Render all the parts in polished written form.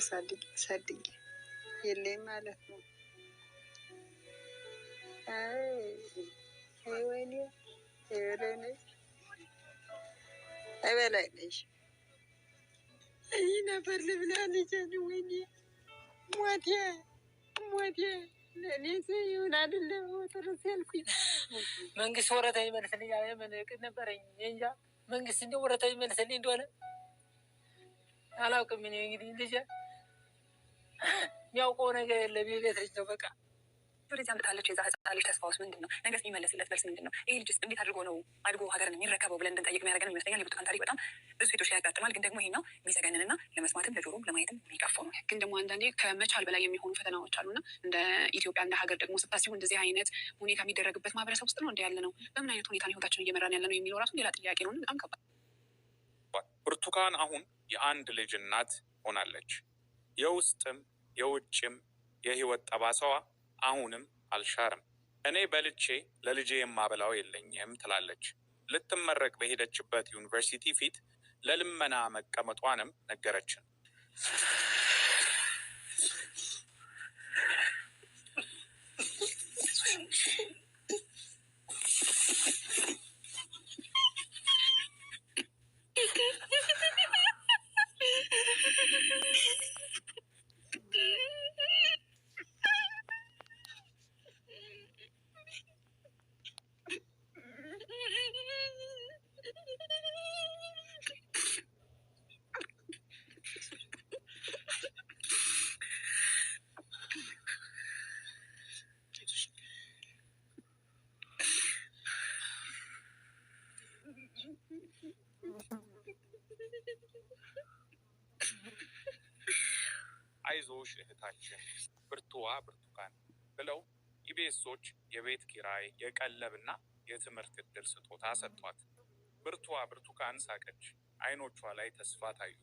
አሳድጌ የለኝም ማለት ነው። ወይኔ አይበላይነሽ ይህ ነበር ልብላ ልጄን ወይኔ ሞቴ ለእኔ ይሁን አይደለም ወተረስ ያልኩኝ መንግስት ወረታ ይመልስልኝ ምንቅድ ነበረኝ እንጃ መንግስት እንደ ወረታ ይመልስልኝ እንደሆነ አላውቅም። እኔ እንግዲህ ልጄ የሚያውቀው ነገር የለም። የቤት ልጅ ነው በቃ ወደዚህ አምጥታለች። የዛ ህፃን ልጅ ተስፋውስ ምንድን ነው? ነገስ የሚመለስለት መልስ ምንድን ነው? ይሄ ልጅስ እንዴት አድርጎ ነው አድጎ ሀገርን የሚረከበው ብለን እንድንጠይቅ የሚያደርገን ይመስለኛል። የብርቱካን ታሪክ በጣም ብዙ ሴቶች ላይ ያጋጥማል። ግን ደግሞ ይሄኛው የሚዘገንንና ለመስማትም ለጆሮም ለማየትም የሚቀፈው ነው። ግን ደግሞ አንዳንዴ ከመቻል በላይ የሚሆኑ ፈተናዎች አሉና እንደ ኢትዮጵያ እንደ ሀገር ደግሞ ስታስቡ እንደዚህ አይነት ሁኔታ የሚደረግበት ማህበረሰብ ውስጥ ነው እንደ ያለ ነው። በምን አይነት ሁኔታ ህይወታችን እየመራን ያለ ነው የሚለው ራሱ ሌላ ጥያቄ ነው። በጣም ከባድ። ብርቱካን አሁን የአንድ ልጅ እናት ሆናለች። የውስጥም የውጭም የህይወት ጠባሳዋ አሁንም አልሻርም። እኔ በልቼ ለልጄ የማበላው የለኝም ትላለች። ልትመረቅ በሄደችበት ዩኒቨርሲቲ ፊት ለልመና መቀመጧንም ነገረችን። አይዞሽ እህታችን ብርቱዋ ብርቱካን ብለው ኢቢኤሶች የቤት ኪራይ የቀለብና የትምህርት ዕድል ስጦታ ሰጥቷት ብርቱዋ ብርቱካን ሳቀች። አይኖቿ ላይ ተስፋ ታዩ።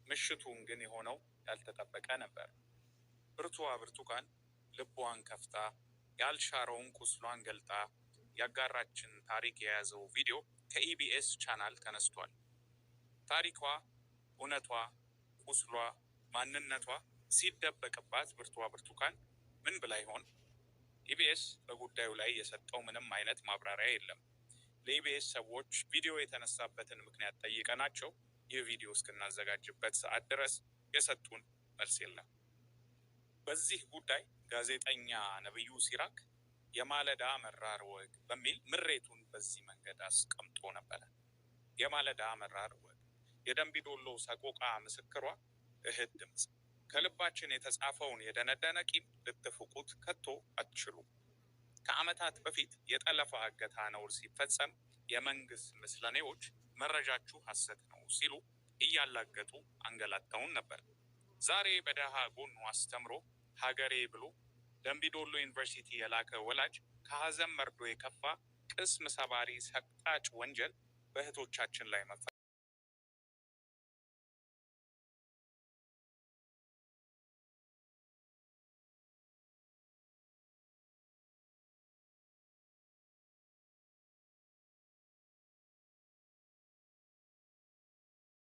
ምሽቱን ግን የሆነው ያልተጠበቀ ነበር። ብርቱዋ ብርቱካን ልቧን ከፍታ ያልሻረውን ቁስሏን ገልጣ ያጋራችን ታሪክ የያዘው ቪዲዮ ከኢቢኤስ ቻናል ተነስቷል። ታሪኳ፣ እውነቷ፣ ቁስሏ፣ ማንነቷ ሲደበቅባት ብርቱዋ ብርቱካን ምን ብላ ይሆን? ኢቢኤስ በጉዳዩ ላይ የሰጠው ምንም አይነት ማብራሪያ የለም። ለኢቢኤስ ሰዎች ቪዲዮ የተነሳበትን ምክንያት ጠይቀናቸው ይህ ቪዲዮ እስክናዘጋጅበት ሰዓት ድረስ የሰጡን መልስ የለም። በዚህ ጉዳይ ጋዜጠኛ ነብዩ ሲራክ የማለዳ መራር ወግ በሚል ምሬቱን በዚህ መንገድ አስቀምጦ ነበር። የማለዳ መራር ወግ የደንቢዶሎ ሰቆቃ ምስክሯ እህት ድምፅ። ከልባችን የተጻፈውን የደነደነ ቂም ልትፍቁት ከቶ አትችሉም። ከዓመታት በፊት የጠለፋ እገታ ነውር ሲፈጸም የመንግስት ምስለኔዎች መረጃችሁ ሐሰት ነው ሲሉ እያላገጡ አንገላተውን ነበር። ዛሬ በደሃ ጎኑ አስተምሮ ሀገሬ ብሎ ደንቢዶሎ ዩኒቨርሲቲ የላከ ወላጅ ከሀዘን መርዶ የከፋ ቅስም ሰባሪ ሰቅጣጭ ወንጀል በእህቶቻችን ላይ